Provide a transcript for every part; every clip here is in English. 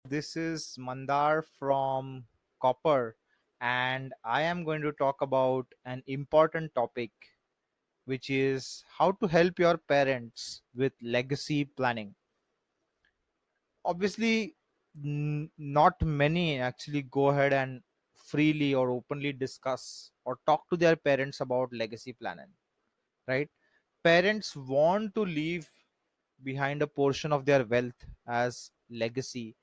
This is Mandar from Copper, and I am going to talk about an important topic, which is how to help your parents with legacy planning. Obviously, not many actually go ahead and freely or openly discuss or talk to their parents about legacy planning, right? Parents want to leave behind a portion of their wealth as legacy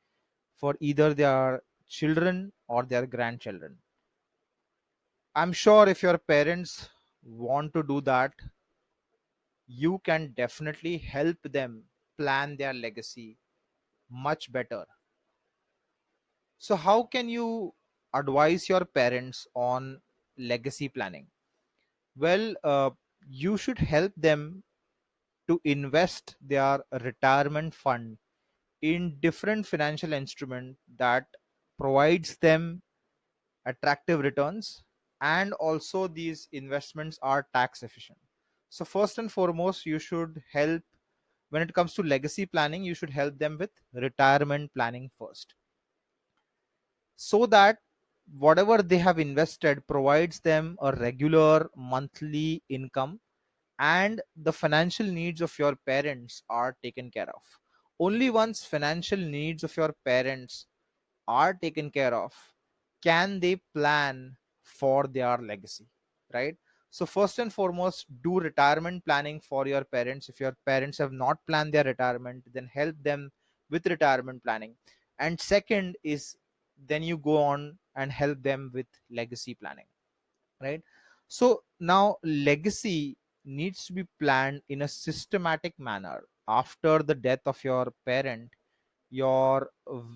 for either their children or their grandchildren. I'm sure if your parents want to do that, you can definitely help them plan their legacy much better. So, how can you advise your parents on legacy planning? Well, you should help them to invest their retirement fund in different financial instrument that provides them attractive returns, and also these investments are tax efficient. So first and foremost, you should help, when it comes to legacy planning, you should help them with retirement planning first, so that whatever they have invested provides them a regular monthly income, and the financial needs of your parents are taken care of. Only once financial needs of your parents are taken care of can they plan for their legacy, right? So first and foremost, do retirement planning for your parents. If your parents have not planned their retirement, then help them with retirement planning. And second is, then you go on and help them with legacy planning, right? So now legacy needs to be planned in a systematic manner. After the death of your parent, your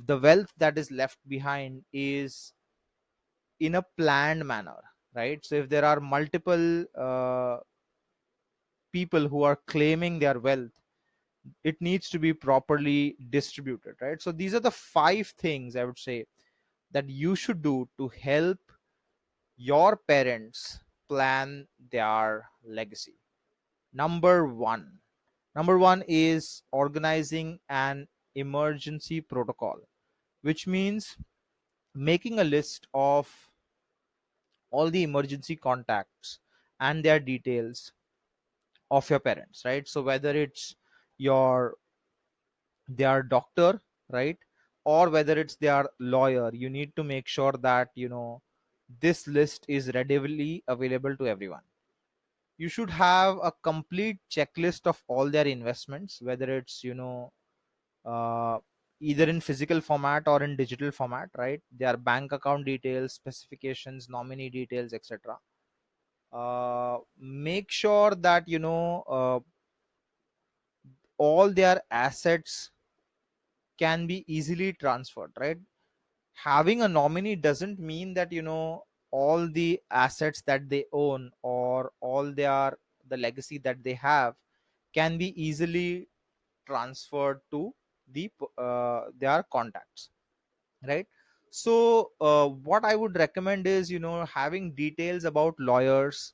the wealth that is left behind is in a planned manner, right? So if there are multiple people who are claiming their wealth, it needs to be properly distributed, right? So these are the five things I would say that you should do to help your parents plan their legacy. Number one is organizing an emergency protocol, which means making a list of all the emergency contacts and their details of your parents, right? So whether it's your their doctor, right, or whether it's their lawyer, you need to make sure that this list is readily available to everyone. You should have a complete checklist of all their investments, whether it's uh, either in physical format or in digital format, right? Their bank account details, specifications, nominee details, etc. Make sure that all their assets can be easily transferred, right? Having a nominee doesn't mean that all the assets that they own or all the legacy that they have can be easily transferred to their contacts, right? So what I would recommend is having details about lawyers,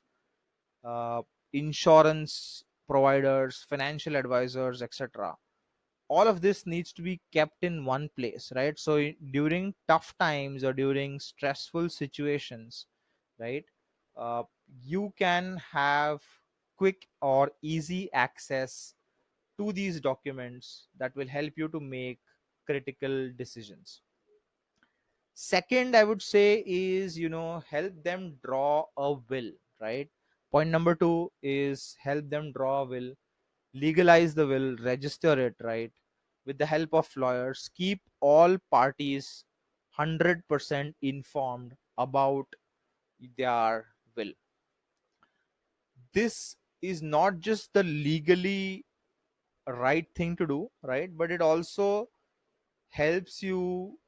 uh, insurance providers, financial advisors, etc. All of this needs to be kept in one place, right? So during tough times or during stressful situations, right, uh, you can have quick or easy access to these documents that will help you to make critical decisions. Second, I would say is help them draw a will, right? Point number two is help them draw a will, legalize the will, register it, right, with the help of lawyers. Keep all parties 100% informed about their will. This is not just the legally right thing to do, right, but it also helps you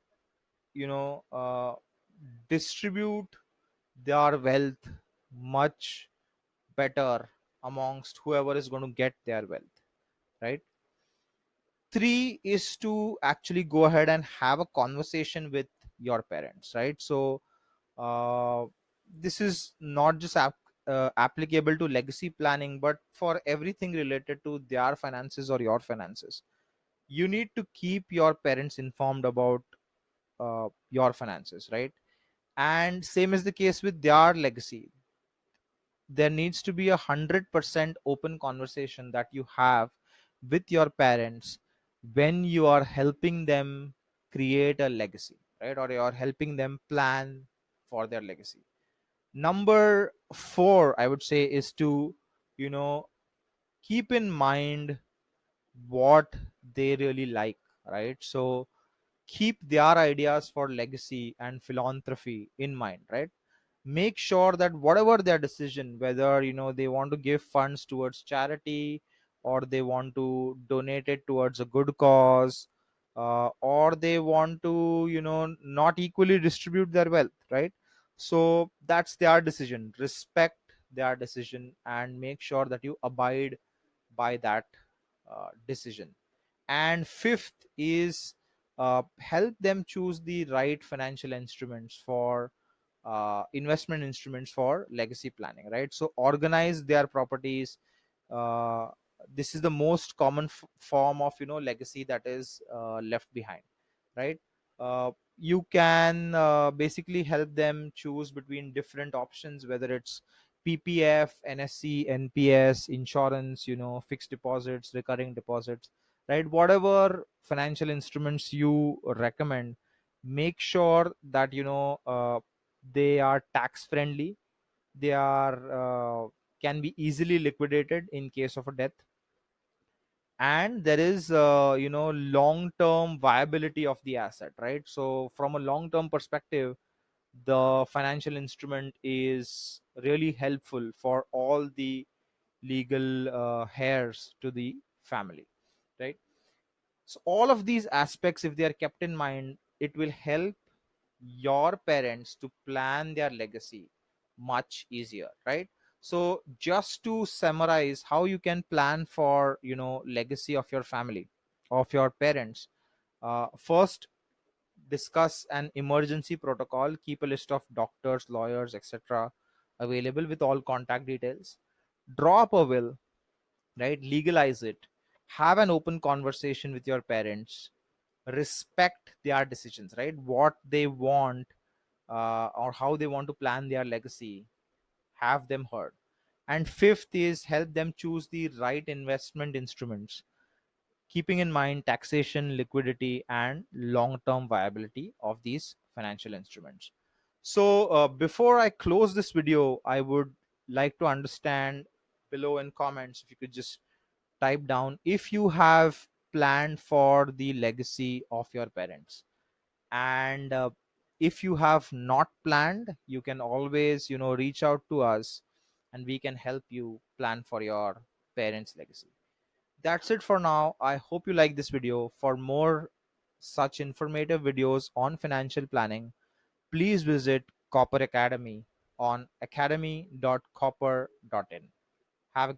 you know uh, distribute their wealth much better amongst whoever is going to get their wealth, right? Three is to actually go ahead and have a conversation with your parents, right? So uh, this is not just applicable to legacy planning, but for everything related to their finances or your finances. You need to keep your parents informed about your finances, right? And same is the case with their legacy. There needs to be 100% open conversation that you have with your parents when you are helping them create a legacy, right? Or you are helping them plan for their legacy. Number 4, I would say, is to, you know, keep in mind what they really like, right? So keep their ideas for legacy and philanthropy in mind, right? Make sure that whatever their decision, whether they want to give funds towards charity, or they want to donate it towards a good cause, or they want to not equally distribute their wealth, right? So that's their decision. Respect their decision and make sure that you abide by that decision. And fifth is, help them choose the right financial instruments for investment instruments for legacy planning, right? So organize their properties. uh, this is the most common form of legacy that is left behind, right? You can basically help them choose between different options, whether it's ppf, nsc, nps, insurance, fixed deposits, recurring deposits, right? Whatever financial instruments you recommend, make sure that they are tax friendly. They are can be easily liquidated in case of a death, and there is long term viability of the asset, right? So from a long term perspective, the financial instrument is really helpful for all the legal heirs to the family, right? So all of these aspects, if they are kept in mind, it will help your parents to plan their legacy much easier, right? So just to summarize how you can plan for legacy of your family, of your parents. First, discuss an emergency protocol. Keep a list of doctors, lawyers, etc. available with all contact details. Draw up a will, right? Legalize it. Have an open conversation with your parents. Respect their decisions, right? What they want, or how they want to plan their legacy, have them heard. And fifth is, help them choose the right investment instruments, keeping in mind taxation, liquidity, and long term viability of these financial instruments. So before I close this video, I would like to understand below in comments, if you could just type down if you have planned for the legacy of your parents. And if you have not planned, you can always reach out to us, and we can help you plan for your parents legacy. That's it for now. I hope you like this video. For more such informative videos on financial planning, please visit Copper Academy on academy.copper.in. Have a good